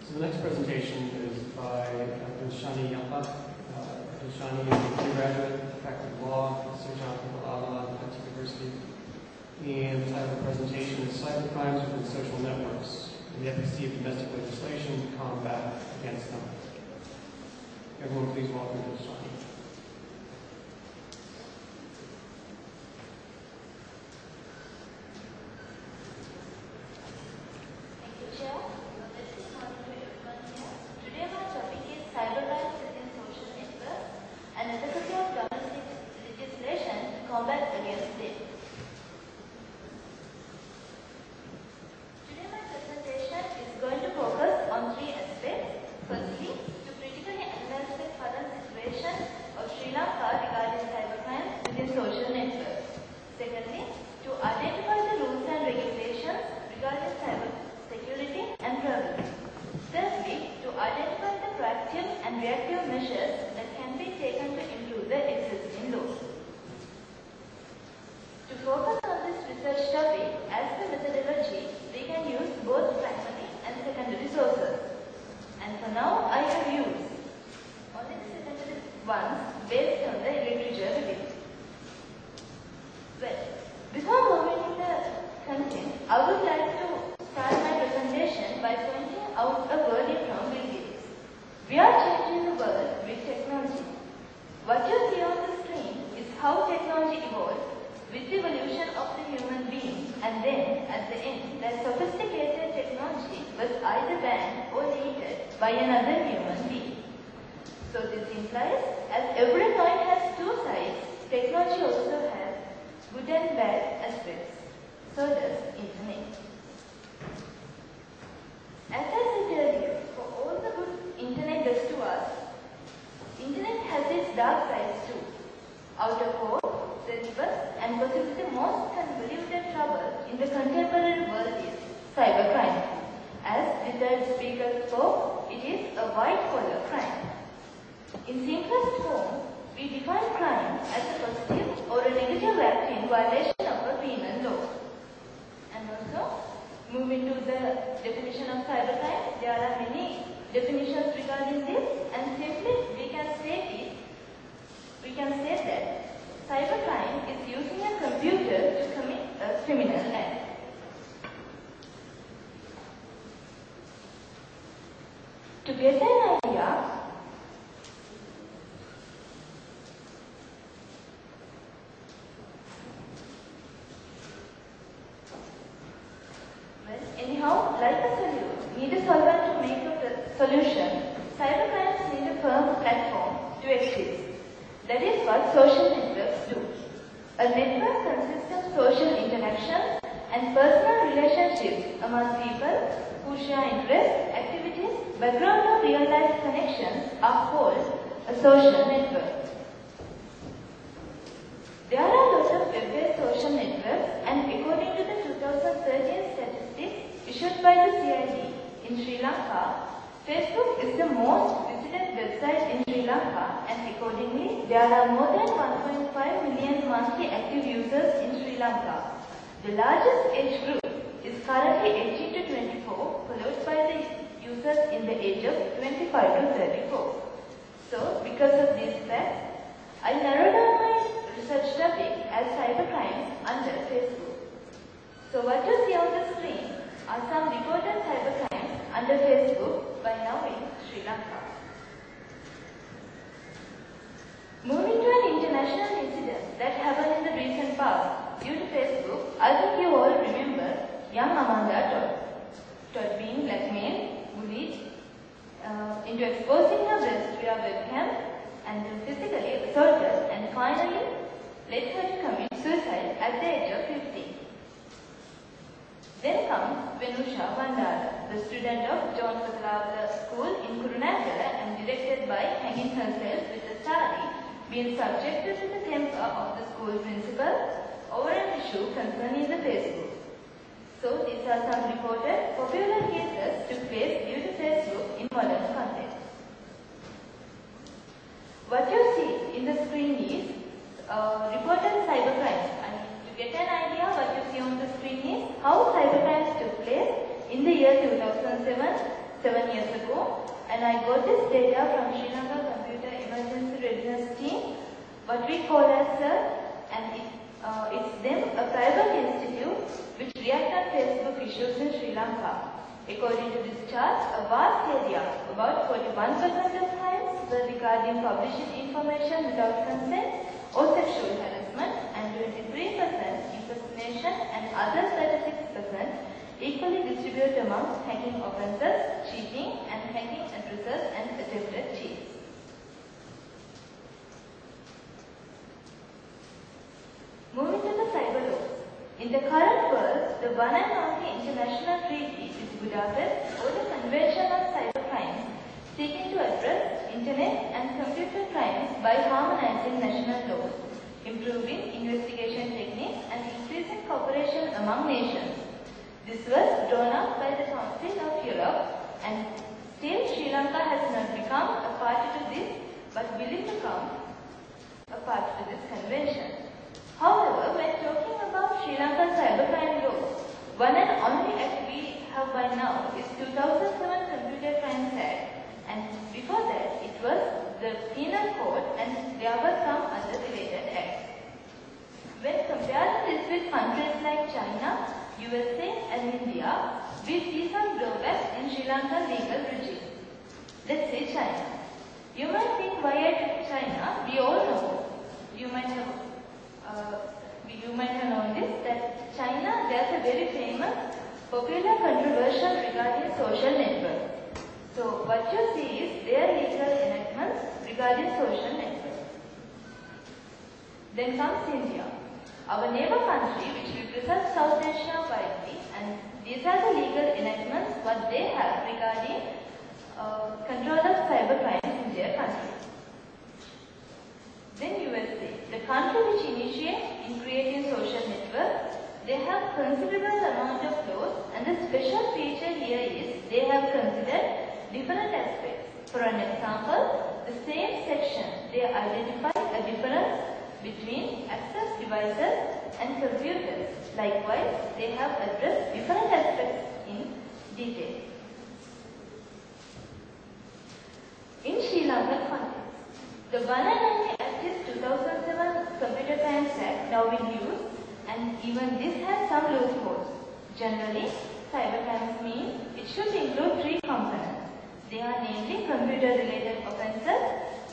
So the next presentation is by Dilshani Yapa. Dilshani is an undergraduate, faculty of law, Sir John at University. And the title of the presentation is Cybercrimes Within Social Networks and the Efficacy of Domestic Legislation to Combat Against Them. Everyone please welcome Dilshani. The largest age group is currently 18 to 24, followed by the users in the age of 25 to 34. So, because of these facts, I narrowed down my research topic as cybercrimes under Facebook. So, what you see on the screen are some reported cybercrimes under Facebook by now in Sri Lanka. Moving to an international incident that happened in the recent past. Due to Facebook, I think you all remember young Amanda Todd being blackmailed, bullied, into exposing her breast via webcam and then physically assaulted and finally led her to commit suicide at the age of 50. Then comes Venusha Bandara, the student of John Kasalawala School in Kurunagala and directed by hanging herself with a sari, being subjected to the temper of the school principal over an issue concerning the Facebook. So these are some reported popular cases took place due to Facebook in modern context. What you see in the screen is reported cybercrimes. And to get an idea, what you see how cybercrimes took place in the year 2007, 7 years ago. and I got this data from Sri Lanka Computer Emergency Readiness Team, what we call as and it's them a private institute which react on Facebook issues in Sri Lanka. According to this chart, a vast area, about 41% of crimes were regarding publishing information without consent or sexual harassment, and 23% impersonation, and other 36% equally distributed amongst hacking offences, cheating, and hacking addresses and attempted cheats. Moving to the cyber laws. In the current world, the one and only international treaty is Budapest or the Convention on Cybercrime, seeking to address internet and computer crimes by harmonizing national laws, improving investigation techniques, and increasing cooperation among nations. This was drawn up by the Council of Europe, and still Sri Lanka has not become a party to this, but willing to become a party to this convention. However, when talking about Sri Lanka's cybercrime laws, one and only act we have by now is 2007 Computer Crimes Act, and before that it was the Penal Code, and there were some other related acts. When comparing this with countries like China, USA and India, we see some drawbacks in Sri Lankan legal regime. Let's say China. You might think, why I took China? We all know. You might have known this, that China, there's a very famous, popular controversial regarding social networks. So what you see is their legal enactments regarding social networks. Then comes India, our neighbor country which represents South Asia widely, and these are the legal enactments what they have regarding control of cybercrime in their country. Then USA, the country which initiates in creating social networks, they have considerable amount of laws, and the special feature here is they have considered different aspects. For an example, the same section, they identify a difference between access devices and computers. Likewise, they have addressed different aspects in detail. In Sri Lankan context, the one and only Act is 2007 Computer Crimes Act, now in use, and even this has some loopholes. Generally, cybercrimes means it should include three components. They are namely computer-related offences,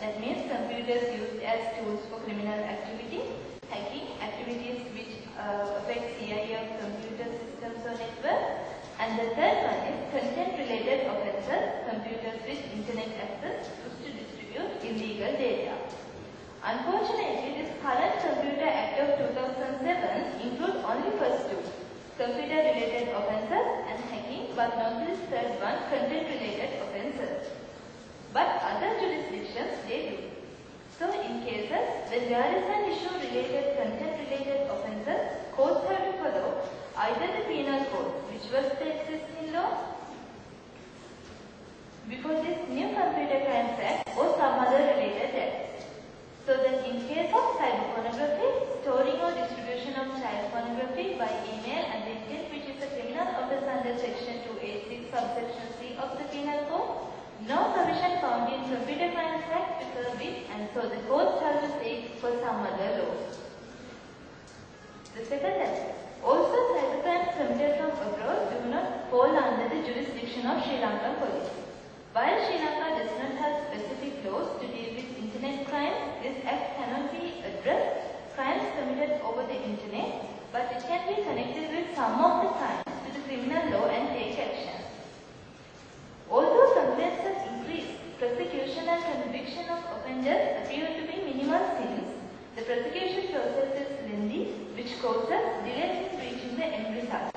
that means computers used as tools for criminal activity, hacking, activities which affect CI of computer systems or networks, and the third one is content-related offences, computers with internet access used to distribute illegal data. Unfortunately, this current Computer Act of 2007 includes only first two, computer-related offences and hacking, but not this third one, content-related offences. But other jurisdictions, they do. So in cases when there is an issue related content-related offences, courts have to follow either the Penal Code, which was the existing law before this new Computer Crimes Act, or some other related acts. So that in case of cyber pornography, storing or distribution of child pornography by email and intent, which is a criminal offence under Section 286 subsection C of the Penal Code, no provision found in Computer Crimes Act to curb it, and so the courts have to seek for some other laws. The second aspect. Also, cybercrimes committed from abroad do not fall under the jurisdiction of Sri Lankan police. While Sri Lanka does not have specific laws to deal with internet crimes, this act cannot be addressed crimes committed over the internet, but it can be connected with some of the crimes to the criminal law and take action. Although complaints have increased, prosecution and conviction of offenders appear to be minimal sins. The prosecution process is lengthy, which causes delays in reaching the end result.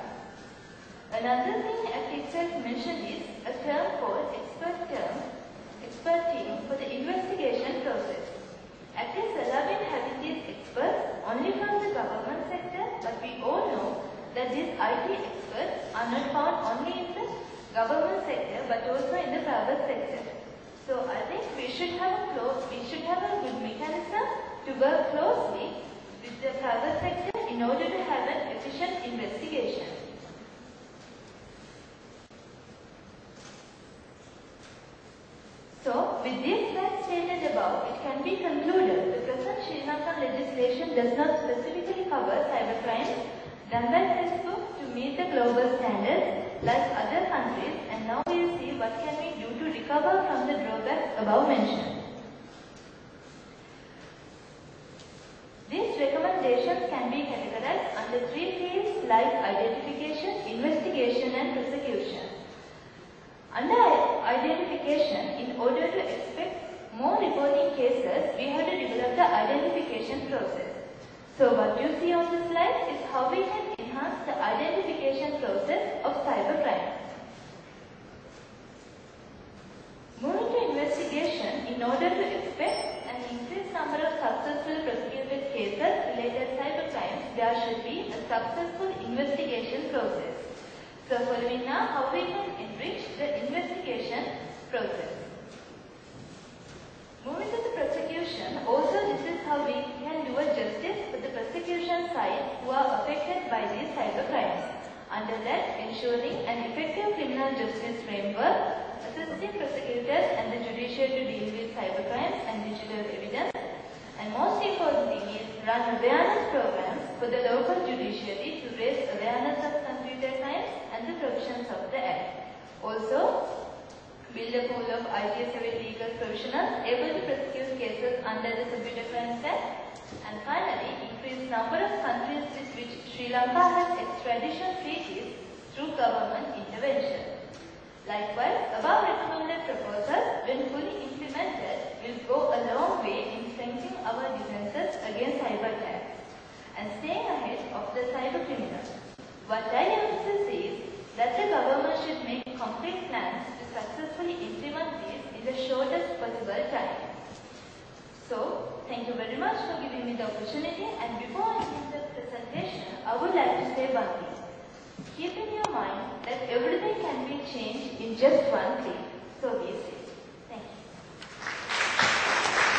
Another thing Act itself mentioned is a term called expert team for the investigation process. Act is allowing having these experts only from the government sector, but we all know that these IT experts are not found only in the government sector but also in the private sector. So I think we should have a good mechanism to work closely with the private sector in order to have an efficient investigation. with these facts stated above, it can be concluded the present Sri Lankan legislation does not specifically cover cybercrimes done by Facebook to meet the global standards like other countries, and now we will see what can we do to recover from the drawbacks above mentioned. These recommendations can be categorized under three fields like identification, investigation and prosecution. Under identification, in order to expect more reporting cases, we have to develop the identification process. So what you see on the slide is how we can enhance the identification process of cybercrime. Moving to investigation, in order to expect an increased number of successful prosecuted cases related to cybercrimes, there should be a successful investigation process. So following now, how we can enrich the investigation process. Moving to the prosecution, also this is how we can do a justice for the prosecution side who are affected by these cybercrimes. Under that, ensuring an effective criminal justice framework, assisting prosecutors and the judiciary to deal with cybercrimes and digital evidence, and most important thing is run awareness programs for the local judiciary to raise awareness of computer crimes and the provisions of the Act. Also, build a pool of IT-savvy legal professionals able to prosecute cases under the Computer Crimes Act. And finally, increase number of countries with which Sri Lanka has extradition treaties through government intervention. Likewise, above recommended proposals, when fully implemented, will go a long way in strengthening our defences against cyber attacks and staying ahead of the cyber criminals. What I emphasize is that the government should make concrete plans to successfully implement these in the shortest possible time. So, thank you very much for giving me the opportunity, and before I end the presentation, I would like to say one thing. Keep in your mind that everything can be changed in just one click. So be safe.